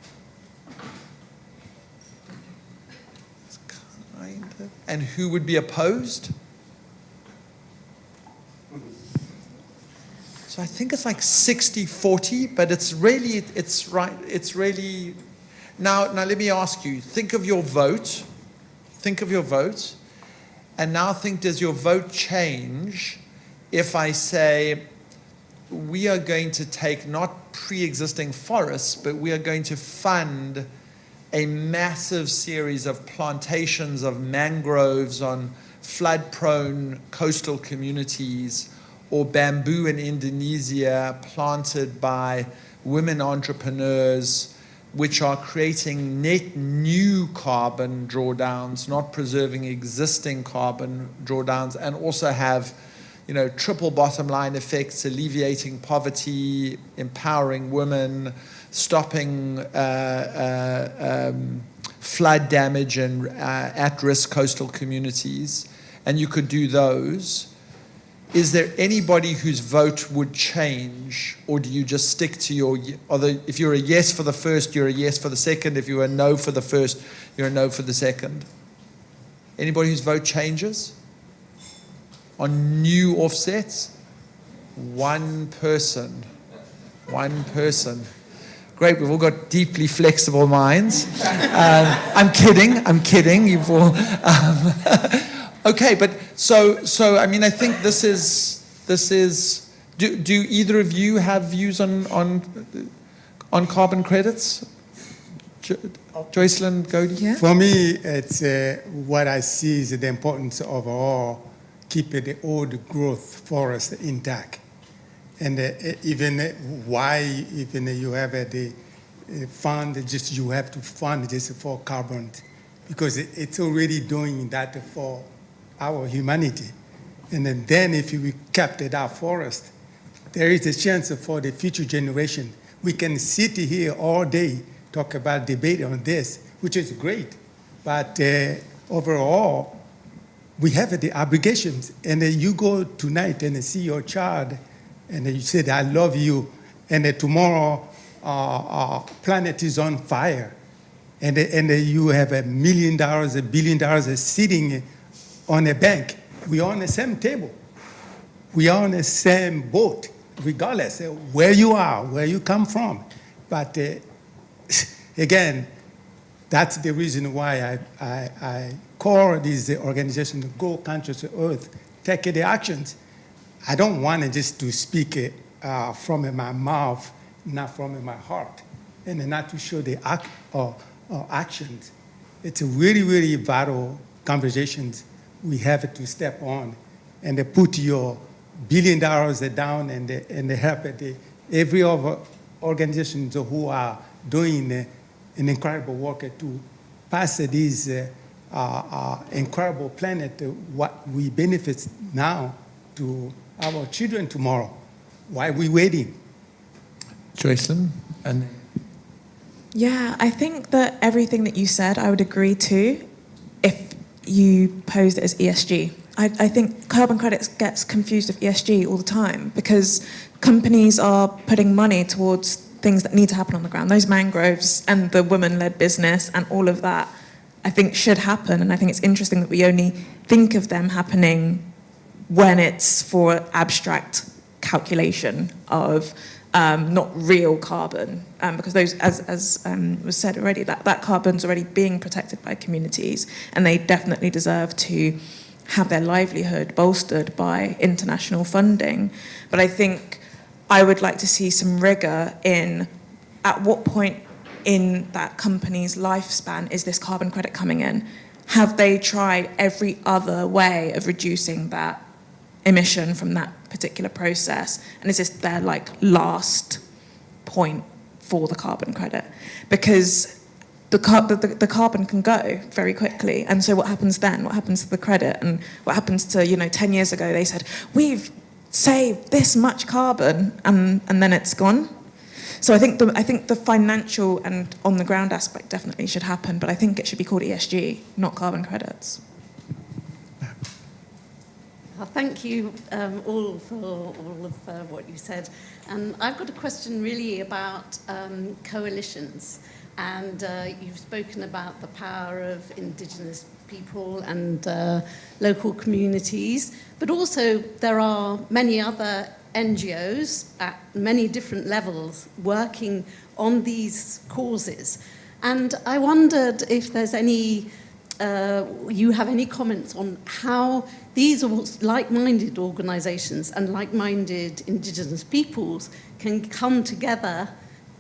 And who would be opposed? So I think it's like 60-40, but it's really, now let me ask you, think of your vote, And now think, does your vote change if I say, we are going to take not pre-existing forests, but we are going to fund a massive series of plantations of mangroves on flood-prone coastal communities, or bamboo in Indonesia planted by women entrepreneurs, which are creating net new carbon drawdowns, not preserving existing carbon drawdowns, and also have, triple bottom line effects, alleviating poverty, empowering women, stopping flood damage in at-risk coastal communities, and you could do those. Is there anybody whose vote would change, or do you just stick to if you're a yes for the first, you're a yes for the second, if you're a no for the first, you're a no for the second? Anybody whose vote changes on new offsets? One person. Great, we've all got deeply flexible minds. I'm kidding. You've all... Okay, but so I mean, I think this is. Do either of you have views on carbon credits? Joycelyn, Godi? Yeah. For me, it's what I see is the importance of overall keeping the old growth forest intact, and even you have the fund, you have to fund just for carbon, because it's already doing that for our humanity. And then if we kept that forest, there is a chance for the future generation. We can sit here all day, talk about debate on this, which is great. But overall, we have the obligations. And you go tonight and see your child, and you say, I love you. And tomorrow, planet is on fire. And you have $1 million, $1 billion sitting on a bank. We are on the same table. We are on the same boat, regardless of where you are, where you come from. But again, that's the reason why I call this organization Go Conscious Earth, take the actions. I don't want just to speak from my mouth, not from my heart, and not to show the actions. It's a really, really vital conversations we have to step on and put your $1 billion down and help every other organizations who are doing an incredible work to pass this incredible planet, what we benefit now to our children tomorrow. Why are we waiting? Joycelyn? And Yeah, I think that everything that you said, I would agree to if you posed it as ESG. I think carbon credits gets confused with ESG all the time because companies are putting money towards things that need to happen on the ground. Those mangroves and the women-led business and all of that, I think should happen. And I think it's interesting that we only think of them happening when it's for abstract calculation of not real carbon, because those, as was said already, that carbon's already being protected by communities, and they definitely deserve to have their livelihood bolstered by international funding. But I think I would like to see some rigor in at what point in that company's lifespan is this carbon credit coming in? Have they tried every other way of reducing that emission from that particular process, and is this their last point for the carbon credit? Because the carbon can go very quickly, and so what happens then? What happens to the credit? And what happens to 10 years ago they said we've saved this much carbon, and then it's gone. So I think the financial and on the ground aspect definitely should happen, but I think it should be called ESG, not carbon credits. Well, thank you all for all of what you said. And I've got a question really about coalitions. And you've spoken about the power of indigenous people and local communities. But also there are many other NGOs at many different levels working on these causes. And I wondered if there's any you have any comments on how these like-minded organisations and like-minded indigenous peoples can come together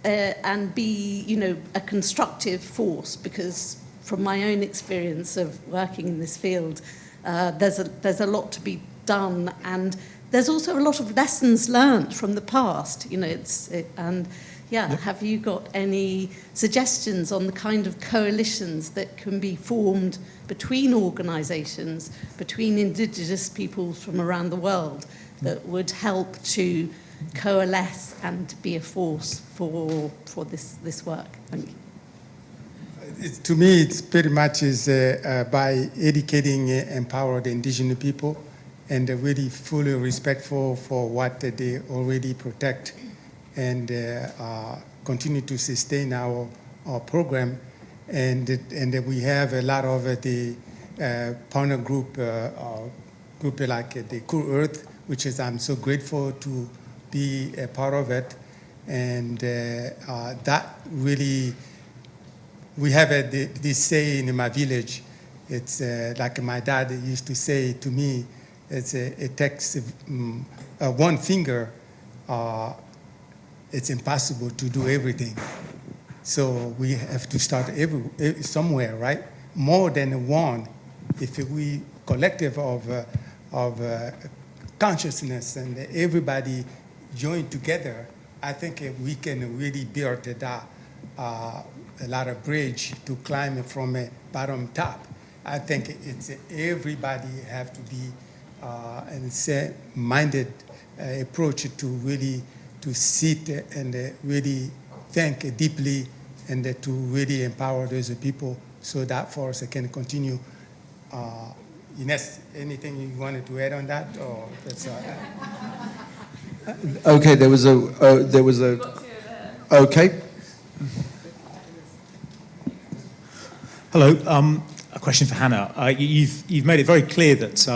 and be, you know, a constructive force. Because from my own experience of working in this field, there's a lot to be done, and there's also a lot of lessons learned from the past. You know, have you got any suggestions on the kind of coalitions that can be formed between organisations, between indigenous peoples from around the world, that would help to coalesce and be a force for this work? Thank you. To me, it's pretty much by educating empowered indigenous people and really fully respectful for what they already protect, and continue to sustain our program. And we have a lot of the partner group like the Cool Earth, which is I'm so grateful to be a part of it. And that really, we have this saying in my village. It's like my dad used to say to me, it takes one finger, it's impossible to do everything. So we have to start somewhere, right? More than one. If we collective of consciousness and everybody join together, I think we can really build a lot of bridge to climb from a bottom top. I think it's everybody have to be and minded approach to really to sit and really think deeply and to really empower those people so that force can continue. Ines, anything you wanted to add on that, or that's Okay, there was a okay. Hello, a question for Hannah. You've made it very clear that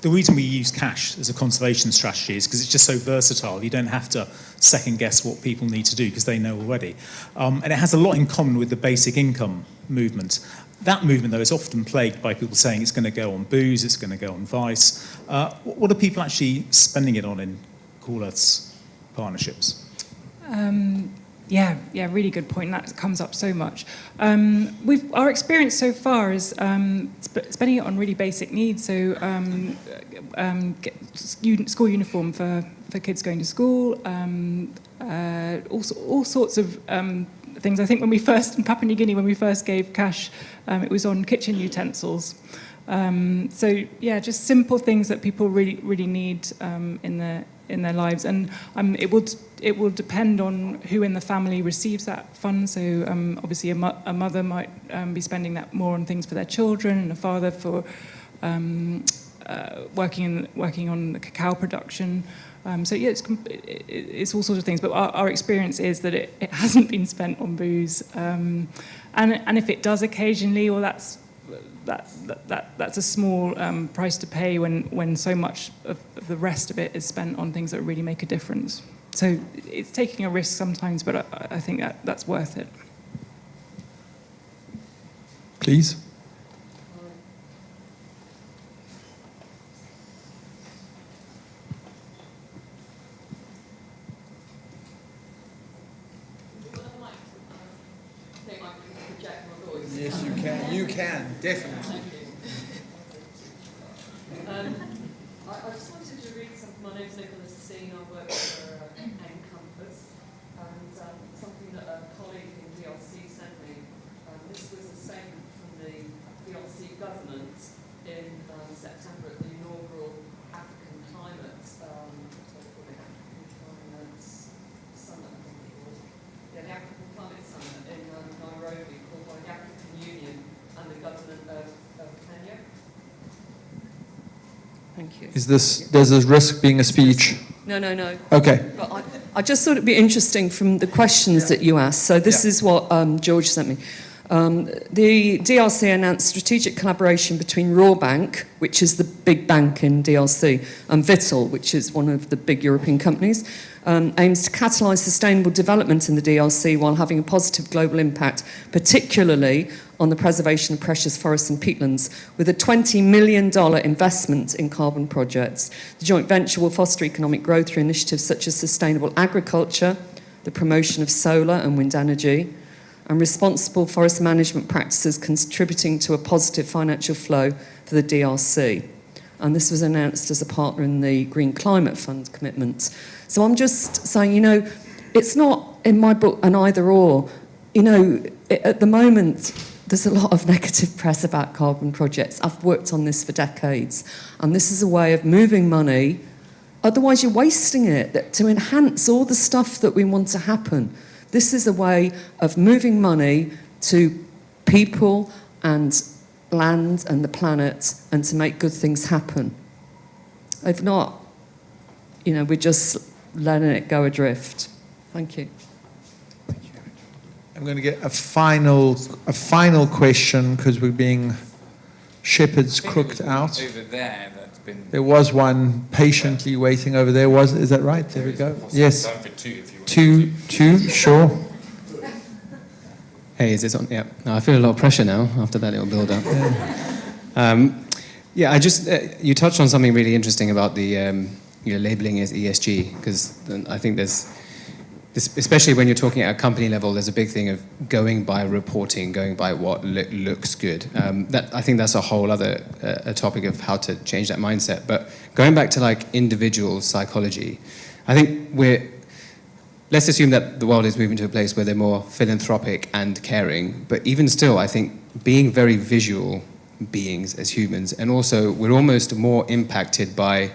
the reason we use cash as a conservation strategy is because it's just so versatile. You don't have to second guess what people need to do because they know already. And it has a lot in common with the basic income movement. That movement, though, is often plagued by people saying it's going to go on booze, it's going to go on vice. What are people actually spending it on in Cool Earth's partnerships? Yeah, really good point. That comes up so much. Our experience so far is spending it on really basic needs. So school uniform for kids going to school, all sorts of things. I think when we first, in Papua New Guinea, when we first gave cash, it was on kitchen utensils. So yeah, just simple things that people really need in their lives, and it will depend on who in the family receives that fund. So obviously a mother might be spending that more on things for their children, and a father for working on the cacao production. So yeah, it's all sorts of things. But our experience is that it hasn't been spent on booze, and if it does occasionally, well, that's a small price to pay when so much of the rest of it is spent on things that really make a difference. So it's taking a risk sometimes, but I think that's worth it. Please. Yes, you can. You can, definitely. I just wanted to read something. My name's Nicholas Steen. I work for Encompass, and something that a colleague in DRC sent me. This was a statement from the DRC government in September at the inaugural African Climate, Summit, I think it was. Yeah, the African Climate Summit in Nairobi, called by the African Union and the government of Kenya. Thank you. There's a risk being a speech? No. Okay. But I just thought it'd be interesting from the questions that you asked. So this is what George sent me. The DRC announced strategic collaboration between Rawbank, which is the big bank in DRC, and Vittel, which is one of the big European companies, aims to catalyse sustainable development in the DRC while having a positive global impact, particularly on the preservation of precious forests and peatlands, with a $20 million investment in carbon projects. The joint venture will foster economic growth through initiatives such as sustainable agriculture, the promotion of solar and wind energy, and responsible forest management practices contributing to a positive financial flow for the DRC. And this was announced as a partner in the Green Climate Fund commitments. So I'm just saying, you know, it's not in my book an either or. You know, at the moment, there's a lot of negative press about carbon projects. I've worked on this for decades. And this is a way of moving money, otherwise you're wasting it, to enhance all the stuff that we want to happen. This is a way of moving money to people and land and the planet and to make good things happen. If not, you know, we're just letting it go adrift. Thank you. I'm going to get a final question because we're being shepherds crooked out. Over there, that's been. There was one patiently waiting over there. Is that right? There we go. Yes. Time for two, if you want. Two, sure. Hey, is this on? Yeah. No, I feel a lot of pressure now after that little build-up. Yeah, I just you touched on something really interesting about the labeling as ESG, because I think there's this, especially when you're talking at a company level, there's a big thing of going by reporting, going by what looks good. I think that's a whole other topic of how to change that mindset. But going back to like individual psychology, I think let's assume that the world is moving to a place where they're more philanthropic and caring. But even still, I think being very visual beings as humans, and also we're almost more impacted by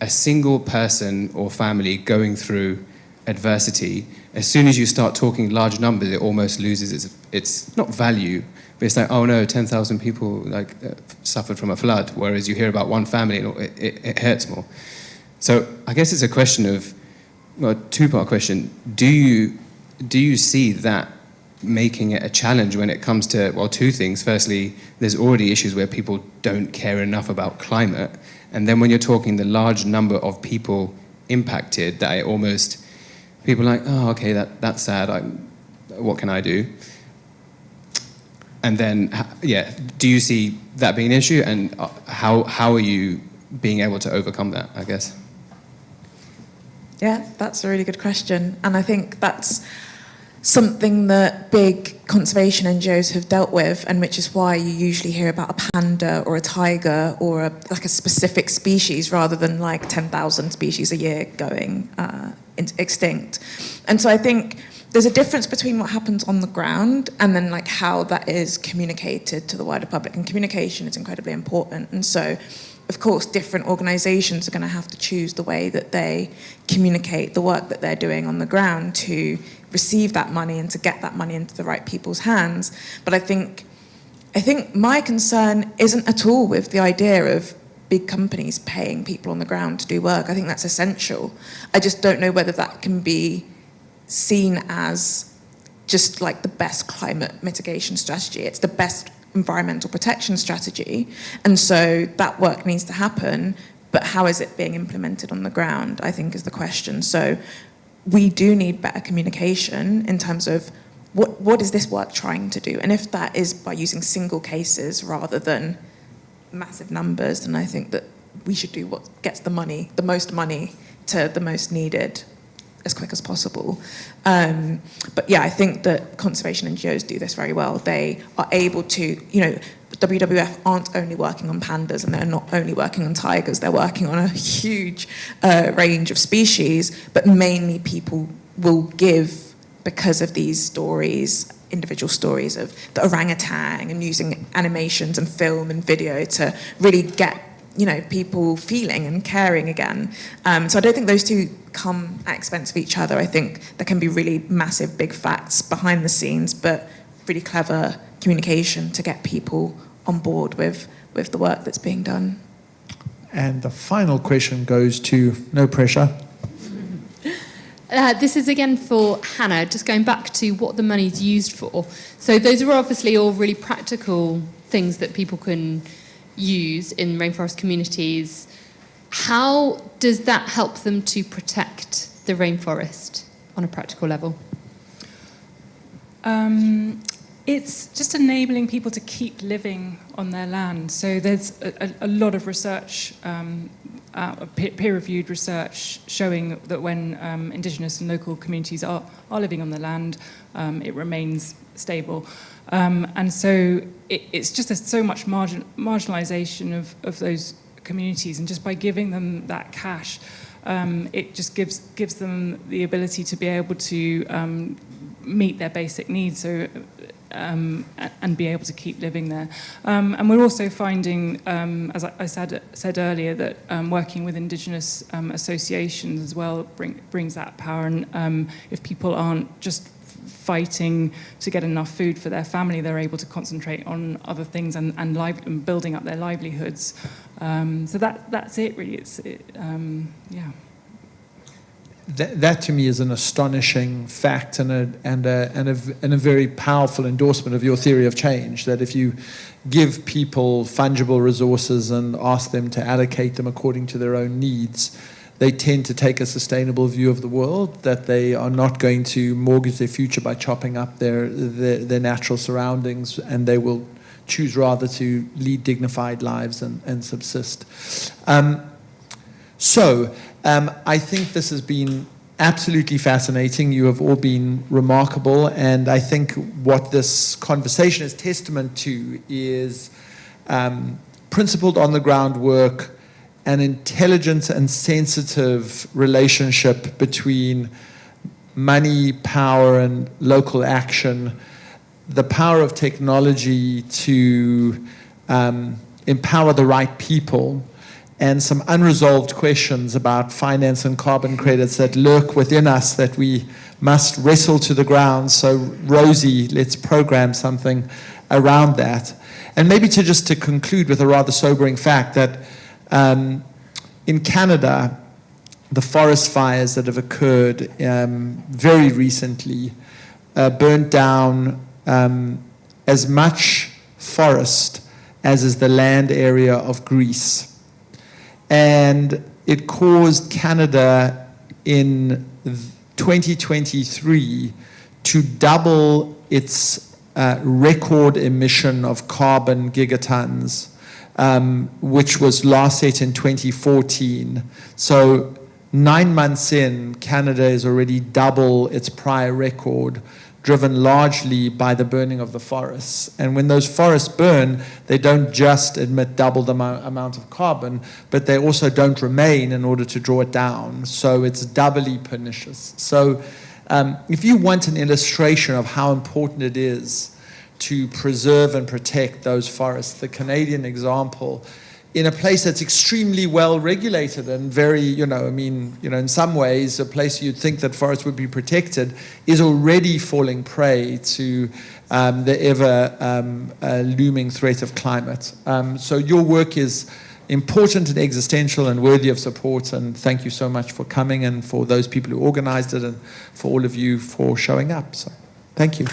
a single person or family going through adversity. As soon as you start talking large numbers, it almost loses its not value, but it's like, oh no, 10,000 people suffered from a flood, whereas you hear about one family and it hurts more. So I guess it's a question of, well, two-part question. Do you see that making it a challenge when it comes to, well, two things. Firstly, there's already issues where people don't care enough about climate. And then when you're talking the large number of people impacted, that it almost, people are like, oh, okay, that's sad. What can I do? And then, yeah, do you see that being an issue? And how are you being able to overcome that, I guess? Yeah, that's a really good question. And I think that's something that big conservation NGOs have dealt with, and which is why you usually hear about a panda or a tiger or a specific species rather than like 10,000 species a year going extinct. And so I think there's a difference between what happens on the ground and then like how that is communicated to the wider public. And communication is incredibly important. And so, of course, different organisations are going to have to choose the way that they communicate the work that they're doing on the ground to receive that money and to get that money into the right people's hands. But I think my concern isn't at all with the idea of big companies paying people on the ground to do work. I think that's essential. I just don't know whether that can be seen as just like the best climate mitigation strategy. It's the best environmental protection strategy. And so that work needs to happen, but how is it being implemented on the ground, I think is the question. So we do need better communication in terms of what is this work trying to do? And if that is by using single cases rather than massive numbers, then I think that we should do what gets the most money to the most needed as quick as possible. But yeah, I think that conservation NGOs do this very well. They are able to, WWF aren't only working on pandas and they're not only working on tigers, they're working on a huge range of species, but mainly people will give, because of these stories, individual stories of the orangutan, and using animations and film and video to really get people feeling and caring again. So I don't think those two come at expense of each other. I think there can be really massive, big facts behind the scenes, but really clever communication to get people on board with the work that's being done. And the final question goes to, no pressure. This is again for Hannah, just going back to what the money's used for. So those are obviously all really practical things that people can use in rainforest communities. How does that help them to protect the rainforest on a practical level? It's just enabling people to keep living on their land. So there's a lot of research, peer-reviewed research, showing that when indigenous and local communities are living on the land, it remains stable. And so it's just so much marginalization of those communities, and just by giving them that cash, it just gives them the ability to be able to meet their basic needs, so and be able to keep living there. And we're also finding, as I said earlier, that working with indigenous associations as well brings that power. And if people aren't just fighting to get enough food for their family, they're able to concentrate on other things and building up their livelihoods. So that's it, really. Yeah. That to me is an astonishing fact and a very powerful endorsement of your theory of change, that if you give people fungible resources and ask them to allocate them according to their own needs, they tend to take a sustainable view of the world, that they are not going to mortgage their future by chopping up their natural surroundings, and they will choose rather to lead dignified lives and subsist. I think this has been absolutely fascinating. You have all been remarkable, and I think what this conversation is testament to is principled on-the-ground work, an intelligent and sensitive relationship between money, power, and local action, the power of technology to empower the right people, and some unresolved questions about finance and carbon credits that lurk within us that we must wrestle to the ground. So, Rosie, let's program something around that. And maybe to conclude with a rather sobering fact that in Canada, the forest fires that have occurred very recently burnt down as much forest as is the land area of Greece. And it caused Canada in 2023 to double its record emission of carbon gigatons, which was last set in 2014. So 9 months in, Canada is already double its prior record, driven largely by the burning of the forests. And when those forests burn, they don't just emit double the amount of carbon, but they also don't remain in order to draw it down. So it's doubly pernicious. So if you want an illustration of how important it is to preserve and protect those forests, the Canadian example, in a place that's extremely well regulated and very, in some ways, a place you'd think that forests would be protected, is already falling prey to the ever looming threat of climate. So your work is important and existential and worthy of support, and thank you so much for coming, and for those people who organized it, and for all of you for showing up. So thank you.